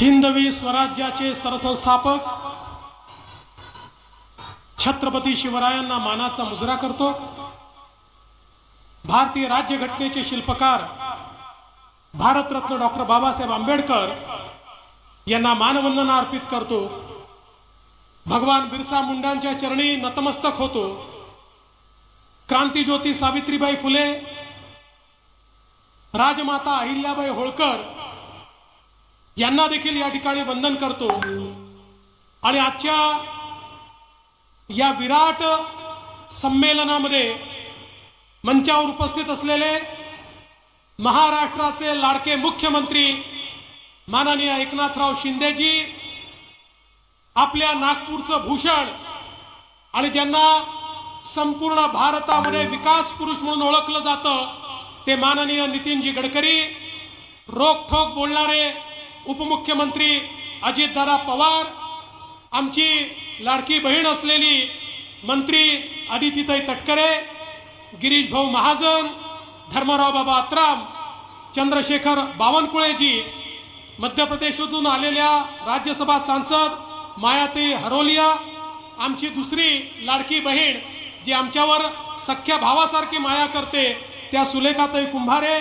हिंदवी स्वराज्याचे सरसंस्थापक छत्रपती शिवरायांना मानाचा मुजरा करतो। भारतीय राज्यघटनेचे शिल्पकार भारतरत्न डॉक्टर बाबासाहेब आंबेडकर यांना मानवंदना अर्पित करतो। भगवान बिरसा मुंडांच्या चरणी नतमस्तक होतो। क्रांतिज्योती सावित्रीबाई फुले, राजमाता अहिल्याबाई होळकर यांना देखील या ठिकाणी वंदन करतो। आणि आजच्या या विराट संमेलनामध्ये मंचावर उपस्थित असलेले महाराष्ट्राचे लाडके मुख्यमंत्री माननीय एकनाथराव शिंदेजी, आपल्या नागपूरचं भूषण आणि ज्यांना संपूर्ण भारतामध्ये विकास पुरुष म्हणून ओळखलं जातं ते माननीय नितीनजी गडकरी, रोखठोक बोलणारे उपमुख्यमंत्री अजितदादा पवार, आमची लाडकी बहीण असलेली मंत्री अदितीताई तटकरे, गिरीश भाऊ महाजन, धर्मराव बाबा अत्राम, चंद्रशेखर बावनकुळेजी, मध्य प्रदेशातून आलेल्या राज्यसभा सांसद मायाताई हरोलिया, आमची दुसरी लाडकी बहीण जी आमच्यावर सख्या भावासारखी माया करते त्या सुलेखाताई कुंभारे,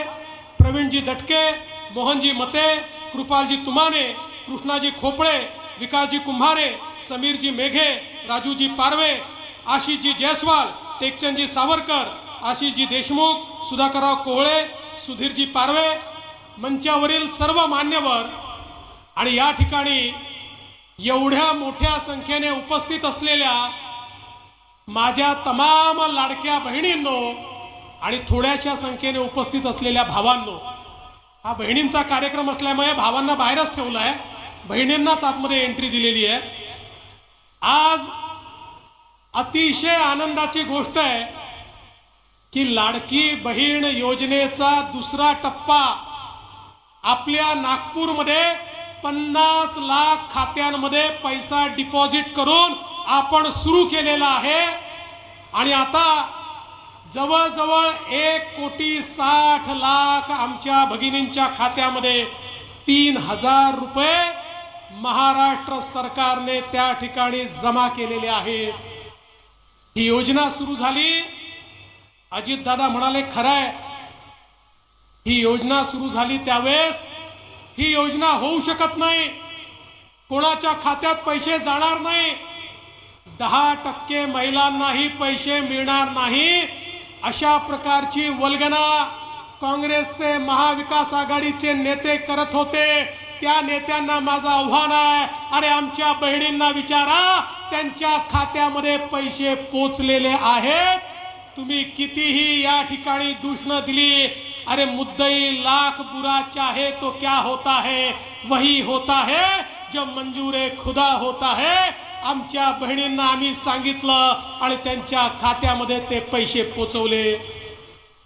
प्रवीणजी दटके, मोहनजी मते, कृपालजी तुमाने, कृष्णाजी खोपळे, विकासजी कुंभारे, समीरजी मेघे, राजूजी पारवे, आशिषजी जयस्वाल, टेकचंदजी सावरकर, आशिषजी देशमुख, सुधाकरराव कोहळे, सुधीरजी पारवे, मंचावरील सर्व मान्यवर आणि या ठिकाणी एवढ्या मोठ्या संख्येने उपस्थित असलेल्या माझ्या तमाम लाडक्या बहिणींनो आणि थोड्याशा संख्येने उपस्थित असलेल्या भावांनो, हा बहिणींचा कार्यक्रम असल्यामुळे भावांना बाहेरच ठेवलाय, बहिणींनाच आतमध्ये एंट्री दिलेली आहे। आज अतिशय आनंदाची गोष्ट आहे की लाडकी बहीण योजनेचा दुसरा टप्पा आपल्या नागपूरमध्ये 50 लाख खात्यांमध्ये पैसा डिपॉझिट करून आपण सुरू केलेला आहे। आणि आता जवळजवळ 1,60,00,000 आमच्या भगिनींच्या खात्यामध्ये 3,000 रुपये महाराष्ट्र सरकारने त्या ठिकाणी जमा केलेले आहेत। ही योजना सुरू झाली, अजितदादा म्हणाले खरंय, ही योजना सुरू झाली त्यावेळेस ही योजना होऊ शकत नाही, कोणाच्या खात्यात पैसे जाणार नाही, 10% महिलांनाही पैसे मिळणार नाही, अशा प्रकारची वल्गना काँग्रेसचे महाविकास आघाडीचे नेते करत होते। त्या नेत्यांना माझं आव्हान आहे, अरे आमच्या बहिणींना विचारा, त्यांच्या खात्यामध्ये पैसे पोचलेले आहेत। तुम्ही कितीही या ठिकाणी दूषणं दिली, अरे मुद्दई लाख बुरा चाहे तो क्या होता है, वही होता है जो मंजूर खुदा होता है। आमच्या बहिणींना आम्ही सांगितलं आणि त्यांच्या खात्यामध्ये ते पैसे पोचवले।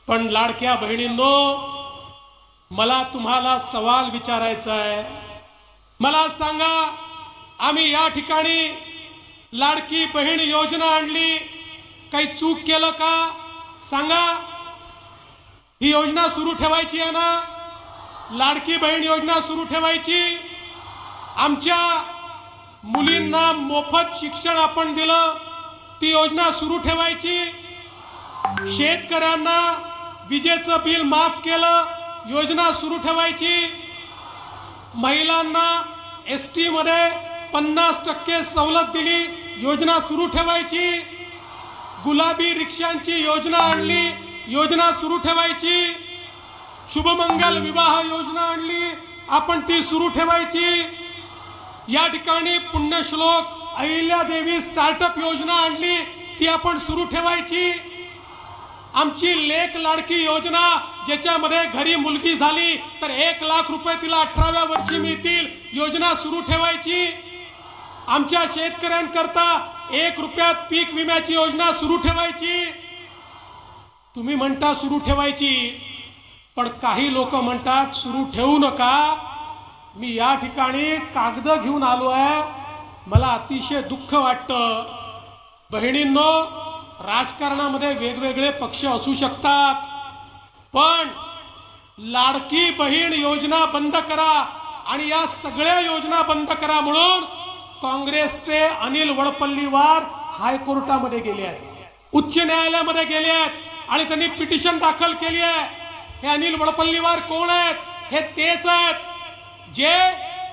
पण लाडक्या बहिणींनो, मला तुम्हाला सवाल विचारायचा आहे, मला सांगा, आम्ही या ठिकाणी लाडकी बहीण योजना आणली, काही चूक केलं का सांगा? ही योजना सुरू ठेवायची आहे ना, लाडकी बहीण योजना सुरू ठेवायची। आमच्या मुलींना मोफत शिक्षण आपण दिलं, ती योजना सुरू ठेवायची। शेतकऱ्यांना विजेचं बिल माफ केलं, योजना सुरू ठेवायची। महिलांना एसटी मध्ये 50% सवलत दिली, योजना सुरू ठेवायची। गुलाबी रिक्षांची योजना आणली, योजना सुरू ठेवायची। शुभमंगल विवाह योजना आणली, आपण ती सुरू ठेवायची। या ठिकाणी पुण्यश्लोक अहिल्यादेवी स्टार्टअप योजना आणली, ती आपण सुरू ठेवायची। आमची लेक लाडकी योजना, ज्याच्यामध्ये घरी मुलगी झाली तर 1 लाख रुपये तिला 18व्या वर्षी मिळतील, योजना सुरू ठेवायची। आमच्या शेतकऱ्यांकरता 1 रुपयात पीक विम्याची योजना सुरू ठेवायची। तुम्ही म्हणता सुरू ठेवायची, पण काही लोक म्हणतात सुरू ठेवू नका। मी या ठिकाणी कागद घेऊन आलो आहे, मला अतिशय दुःख वाटतं। बहिणींनो, राजकारणामध्ये वेगवेगळे पक्ष असू शकतात, पण लाडकी बहीण योजना बंद करा, आणि या सगळ्या योजना बंद करा म्हणून काँग्रेसचे अनिल वडपल्लीवार हायकोर्टामध्ये गेले आहेत, उच्च न्यायालयामध्ये गेले आहेत आणि त्यांनी पिटिशन दाखल केली आहे. हे अनिल वडपल्लीवार कोण आहेत? हे तेच आहेत जे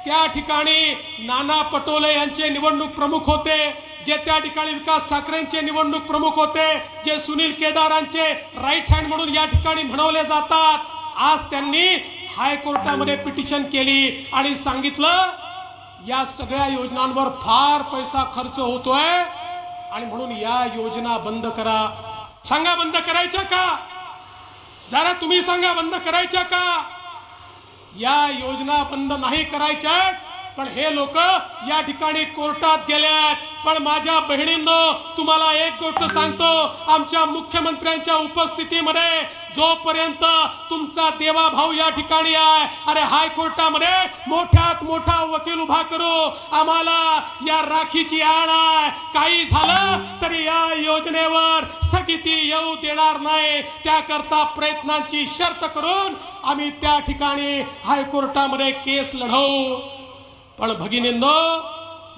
त्या ठिकाणी नाना पटोले यांचे निवडणूक प्रमुख होते, जे त्या ठिकाणी विकास ठाकरेंचे निवडणूक प्रमुख होते, जे सुनील केदारांचे राईट हँड म्हणून या ठिकाणी म्हणवले जातात. आज त्यांनी हायकोर्टामध्ये पिटिशन केली आणि सांगितलं या सगळ्या योजनांवर फार पैसा खर्च होतोय आणि म्हणून या योजना बंद करा. सांगा बंद करायच्या का? जरा तुम्ही सांगा बंद करायच्या का? या योजना बंद नाही करायच्या, पण हे लोक या ठिकाणी कोर्टात गेल्यात. पण माझ्या बहिणींनो, तुम्हाला एक गोष्ट सांगतो, आमच्या मुख्यमंत्र्यांच्या उपस्थितीमध्ये जोपर्यंत तुमचा देवा भाऊ या ठिकाणी आहे, अरे हायकोर्टामध्ये मोठ्यात मोठा वकील उभा करू, आम्हाला या राखीची आण आहे. काही झालं तरी या योजनेवर स्थगिती येऊ देणार नाही. त्याकरता प्रयत्नांची शर्त करून आम्ही त्या ठिकाणी हायकोर्टामध्ये केस लढवू. पण भगिनींनो,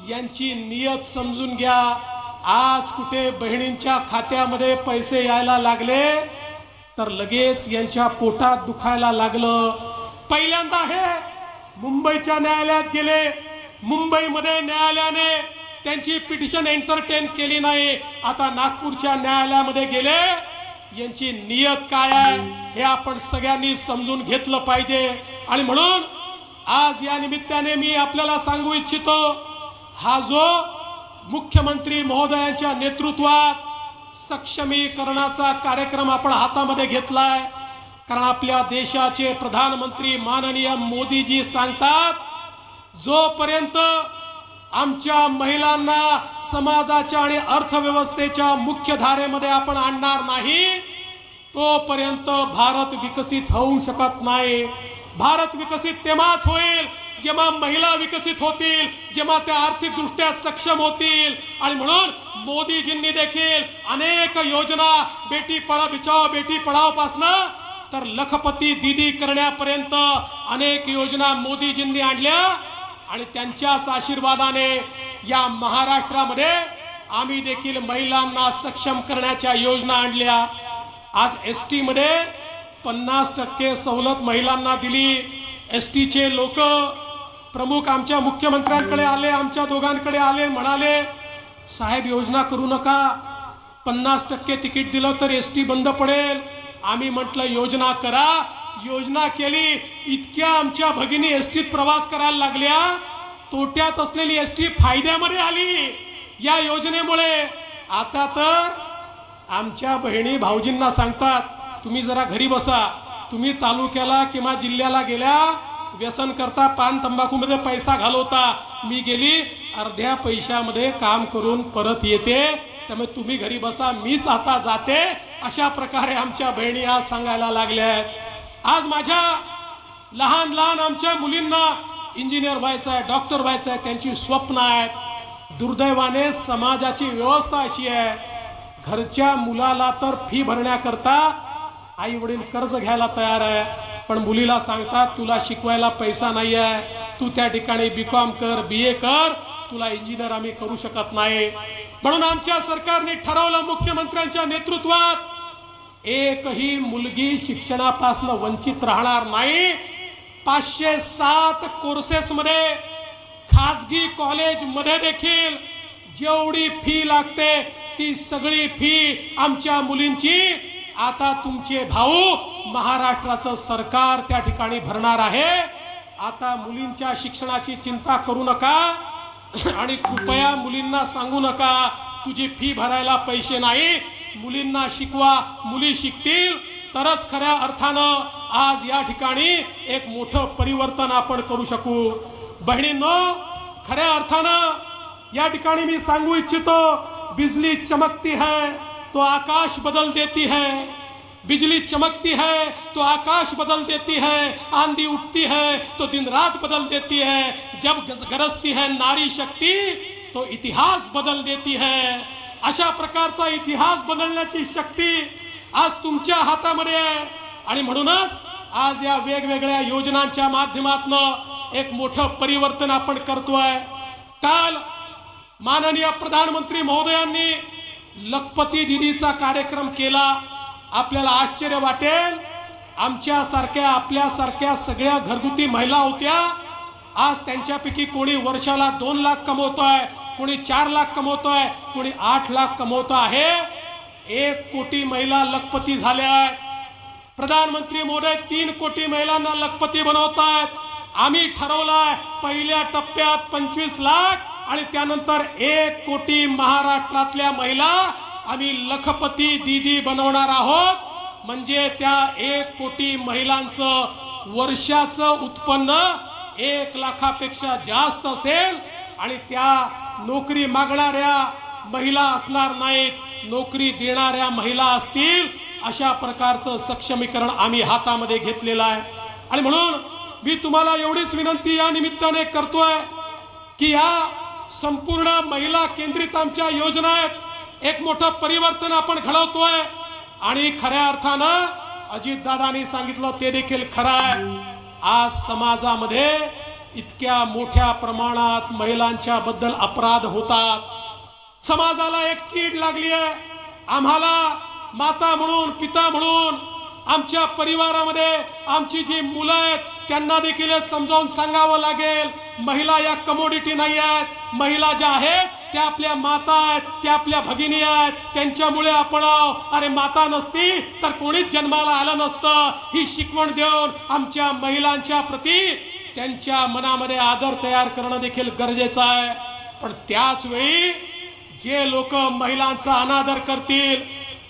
यांची नियत समजून घ्या. आज कुठे बहिणींच्या खात्यामध्ये पैसे यायला लागले तर लगेच यांच्या पोटात दुखायला लागलं. पहिल्यांदा हे मुंबईच्या न्यायालयात गेले, मुंबईमध्ये न्यायालयाने त्यांची पिटिशन एंटरटेन केली नाही. आता नागपूरच्या न्यायालयामध्ये गेले. यांची नियत काय आहे हे आपण सगळ्यांनी समजून घेतलं पाहिजे. आणि म्हणून आज या निमित्ताने मी आपल्याला सांगू इच्छितो, हा जो मुख्यमंत्री महोदयांच्या नेतृत्वात सक्षमीकरणाचा कार्यक्रम आपण हातामध्ये घेतलाय, कारण आपल्या देशाचे प्रधानमंत्री माननीय मोदीजी सांगतात, जोपर्यंत आमच्या महिलांना समाजाच्या आणि अर्थव्यवस्थेच्या मुख्य धारेमध्ये आपण आणणार नाही, तोपर्यंत भारत विकसित होऊ शकत नाही. भारत विकसित तेव्हाच होईल जेव्हा महिला विकसित होतील, जेव्हा त्या आर्थिक दृष्ट्या सक्षम होतील. आणि म्हणून मोदीजींनी देखील अनेक योजना, बेटी बचाओ बेटी पढाओ पासनं तर लखपती दीदी करण्यापर्यंत अनेक योजना मोदीजींनी आणल्या. आणि त्यांच्याच आशीर्वादाने या महाराष्ट्रामध्ये आम्ही देखील महिलांना सक्षम करण्याच्या योजना आणल्या. आज एसटी मध्ये 50% सवलत महिलांना दिली. एसटीचे लोक प्रमुख आमच्या मुख्यमंत्र्यांकडे आले, आमच्या दोघांकडे आले, म्हणाले साहेब योजना करू नका, 50% तिकीट दिलं तर एसटी बंद पडेल. आम्ही म्हटलं योजना करा. योजना केली. इतक्या आमच्या भगिनी एसटीत प्रवास करायला लागल्या. तोट्यात असलेली एसटी फायद्यामध्ये आली या योजनेमुळे. आता तर आमच्या बहिणी भाऊजींना सांगतात, तुम्ही जरा घरी बसा, तुम्ही तालुक्याला किंवा जिल्ह्याला गेल्या व्यसन करता, पान तंबाखू मध्ये पैसा घालवता, मी गेली अर्ध्या पैशामध्ये काम करून परत येते, त्यामुळे तुम्ही घरी बसा, मीच आता जाते. अशा प्रकारे आमच्या बहिणी आज सांगायला लागल्या आहेत. आज माझ्या लहान लहान आमच्या मुलींना इंजिनियर व्हायचं आहे, डॉक्टर व्हायचं आहे, त्यांची स्वप्न आहेत. दुर्दैवाने समाजाची व्यवस्था अशी आहे, घरच्या मुलाला तर फी भरण्याकरता आई वडील कर्ज घ्यायला तयार आहे, पण मुलीला सांगतात तुला शिकवायला पैसा नाही आहे, तू त्या ठिकाणी बीकॉम कर, बीए कर, तुला इंजिनियर आम्ही करू शकत नाही. म्हणून आमच्या सरकारने ठरवलं, मुख्यमंत्र्यांच्या नेतृत्वात एकही मुलगी शिक्षणापासून वंचित राहणार नाही. 507 कोर्सेस मध्ये, खाजगी कॉलेज मध्ये देखील जेवढी फी लागते ती सगळी फी आमच्या मुलींची आता तुमचे भाऊ महाराष्ट्राचं सरकार त्या ठिकाणी भरणार आहे. आता मुलींच्या शिक्षणाची चिंता करू नका आणि कृपया मुलींना सांगू नका तुझी फी भरायला पैसे नाही. मुलींना शिकवा, मुली शिकतील तरच खऱ्या अर्थानं आज या ठिकाणी एक मोठं परिवर्तन आपण करू शकू. बहिणींनो, खऱ्या अर्थानं या ठिकाणी मी सांगू इच्छितो, बिजली चमकती है तो आकाश बदल देती है, बिजली चमकती है तो आकाश बदल देती है, आंधी उठती है तो दिन रात बदल देती है, जब गरजती है नारी शक्ती तो इतिहास बदल देती है. अशा प्रकारचा इतिहास बदलण्याची शक्ती आज तुमच्या हातामध्ये आहे. आणि म्हणूनच आज या वेगवेगळ्या योजनांच्या माध्यमातून एक मोठं परिवर्तन आपण करतोय। काल माननीय प्रधानमंत्री महोदयांनी लखपती दीदीचा कार्यक्रम केला। आपल्याला आश्चर्य वाटेल, आमच्यासारख्या आपल्यासारख्या सगळ्या घरगुती महिला होत्या, आज त्यांच्यापैकी कोणी वर्षाला 2 लाख कमवतोय, कोणी 4 लाख कमवतोय, कोणी 8 लाख कमवतो आहे। 1 कोटी महिला लखपती झाल्या आहेत। प्रधानमंत्री महोदय 3 कोटी महिलांना लखपती बनवतायत। आम्ही ठरवलंय पहिल्या टप्प्यात 25 लाख आणि त्यानंतर 1 कोटी महाराष्ट्रातल्या महिला आम्ही लखपती दीदी बनवणार आहोत। म्हणजे त्या 1 कोटी महिलांचं वर्षाचं उत्पन्न 1 लाखापेक्षा जास्त असेल आणि त्या नोकरी मागणाऱ्या महिला असणार नाहीत, नोकरी देणाऱ्या महिला असतील। अशा प्रकारचं सक्षमीकरण आम्ही हातामध्ये घेतलेलं आहे। आणि म्हणून मी तुम्हाला एवढीच विनंती या निमित्ताने करतोय की या संपूर्ण महिला केंद्रित आमच्या योजना आहेत, एक मोठं परिवर्तन आपण घडवतोय। आणि खऱ्या अर्थानं अजितदादांनी सांगितलं ते देखील खरं आहे। आज समाजामध्ये इतक्या मोठ्या प्रमाणात महिलांच्या बद्दल अपराध होतात, समाजाला एक कीड लागली आहे। आम्हाला माता म्हणून, पिता म्हणून, आमच्या परिवारामध्ये आमची जी मुलं आहेत त्यांना देखील समजावून सांगावं लागेल, महिला या कमोडिटी नाही आहेत। महिला ज्या आहेत त्या आपल्या माता आहेत, त्या आपल्या भगिनी आहेत, त्यांच्यामुळे आपण अरे माता नसती तर कोणीच जन्माला आलं नसतं ही शिकवण देऊन आमच्या महिलांच्या प्रती त्यांच्या मनामध्ये आदर तयार करणं देखील गरजेचं आहे। पण त्याच वेळी जे लोक महिलांचा अनादर करतील,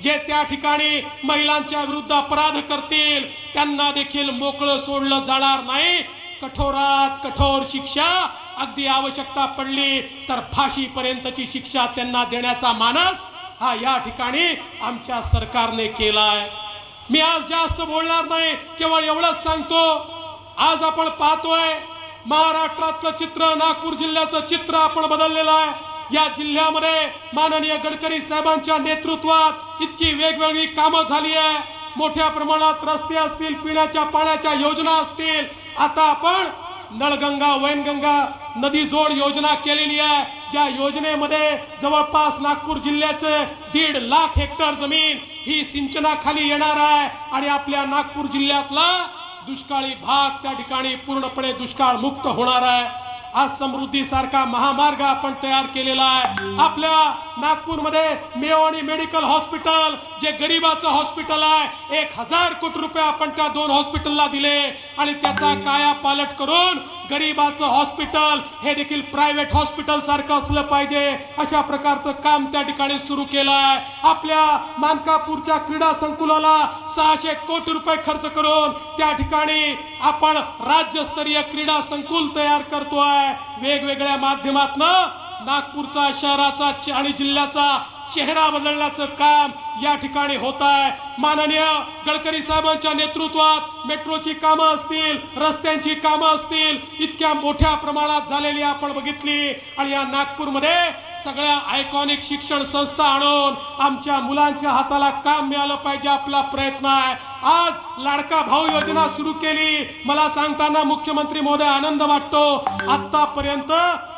जे त्या ठिकाणी महिलांच्या विरुद्ध अपराध करतील, त्यांना देखील मोकळं सोडलं जाणार नाही। कठोरात कठोर शिक्षा, अगदी आवश्यकता पडली तर फाशीपर्यंतची शिक्षा त्यांना देण्याचा मानस हा या ठिकाणी आमच्या सरकारने केलाय। मी आज जास्त बोलणार नाही, केवळ एवढंच सांगतो, आज आपण पाहतोय महाराष्ट्रातलं चित्र, नागपूर जिल्ह्याचं चित्र आपण बदललेलं आहे। या जिल्ह्यामध्ये माननीय गडकरी साहेबांच्या नेतृत्वात इतकी वेगवेगळी कामं झाली आहे। मोठ्या प्रमाणात रस्ते असतील, पिण्याच्या पाण्याच्या योजना असतील, आता आपण नळगंगा वैनगंगा नदी जोड योजना केलेली आहे, ज्या योजनेमध्ये जवळपास नागपूर जिल्ह्याचे 1.5 लाख हेक्टर जमीन ही सिंचनाखाली येणार आहे आणि आपल्या नागपूर जिल्ह्यातला दुष्काळी भाग त्या ठिकाणी पूर्णपणे दुष्काळ मुक्त होणार आहे। आज समृद्धी सारखा महामार्ग आपण तयार केलेला आहे। आपल्या नागपूरमध्ये मेयो आणि मेडिकल हॉस्पिटल जे गरीबाचं हॉस्पिटल आहे, 1000 कोटी रुपये आपण त्या 2 हॉस्पिटलला दिले आणि त्याचा कायापालट करून गरीबाचं हॉस्पिटल हे देखील प्रायव्हेट हॉस्पिटल सारखं असलं पाहिजे अशा प्रकारचं काम त्या ठिकाणी सुरू केलं आहे। आपल्या मानकापूरच्या क्रीडा संकुलाला 600 कोटी रुपये खर्च करून त्या ठिकाणी आपण राज्यस्तरीय क्रीडा संकुल तयार करतोय। वेगवेगळ्या माध्यमातनं नागपूरचा, शहराचा आणि जिल्ह्याचा चेहरा बदलण्याचं काम या ठिकाणी होत आहे। माननीय गडकरी साहेबांच्या नेतृत्वात मेट्रोची कामं असतील, रस्त्यांची कामं असतील, इतक्या मोठ्या प्रमाणात झालेली आपण बघितली। आणि या नागपूरमध्ये सगळ्या आयकॉनिक शिक्षण संस्था आणून आमच्या मुलांच्या हाताला काम मिळालं पाहिजे, आपला प्रयत्न आहे। आज लाडका भाऊ योजना सुरू केली, मला सांगताना मुख्यमंत्री महोदय आनंद वाटतो। आतापर्यंत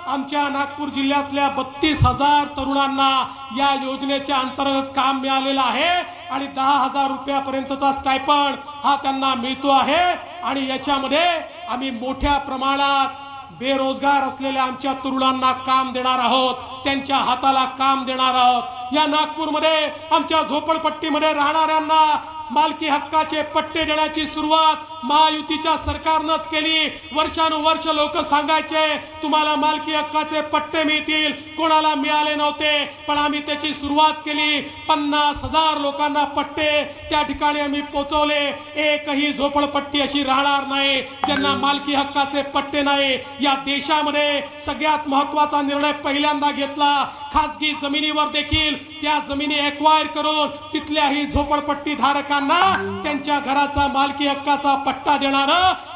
आमच्या नागपूर जिल्ह्यातल्या 32,000 तरुणांना या योजनेच्या अंतर्गत काम मिळालेलं आहे आणि 10,000 रुपयापर्यंतचा स्टायपंड हा त्यांना मिळतो आहे। आणि याच्यामध्ये आम्ही मोठ्या प्रमाणात बेरोजगार असलेल्या आमच्या तरुणांना काम देणार आहोत, त्यांच्या हाताला काम देणार आहोत। या नागपूरमध्ये आमच्या झोपडपट्टीमध्ये राहणाऱ्यांना मालकी हक्काचे पट्टे देण्याची सुरुवात महायुतीच्या सरकारनंच केली। वर्षानुवर्ष लोक सांगायचे तुम्हाला मालकी हक्काचे पट्टे मिळतील, कोणाला मिळाले नव्हते, पण आम्ही त्याची सुरुवात केली। 50,000 लोकांना पट्टे त्या ठिकाणी आम्ही पोहोचवले। एकही झोपडपट्टी अशी राहणार नाही ज्यांना मालकी हक्काचे पट्टे नाही। या देशामध्ये सगळ्यात महत्त्वाचा निर्णय पहिल्यांदा घेतला, खासगी जमिनीवर देखील त्या जमिनी एक्वायर करून तिथल्याही झोपडपट्टी धारकांना त्यांच्या घराचा मालकी हक्काचा पट्टा देणार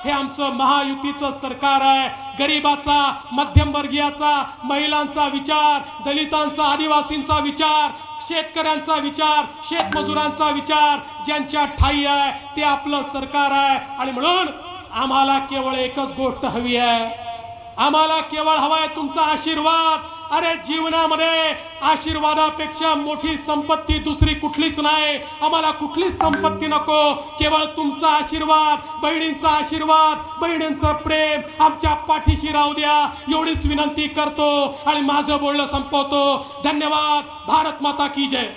हे आमचं महायुतीचं सरकार आहे। गरीबाचा, मध्यमवर्गीयाचा, महिलांचा विचार, दलितांचा, आदिवासींचा विचार, शेतकऱ्यांचा विचार, शेतमजुरांचा विचार ज्यांच्या ठाई आहे ते आपलं सरकार आहे। आणि म्हणून आम्हाला केवळ एकच गोष्ट हवी आहे, आम्हाला केवळ हवाय तुमचा आशीर्वाद. अरे जीवनामध्ये आशीर्वादापेक्षा मोठी संपत्ती दुसरी कुठलीच नाही. आम्हाला कुठलीच संपत्ती नको, केवळ तुमचा आशीर्वाद, बहिणींचा आशीर्वाद, बहिणींचं प्रेम आमच्या पाठीशी राहू द्या, एवढीच विनंती करतो आणि माझं बोलणं संपवतो. धन्यवाद. भारत माता की जय.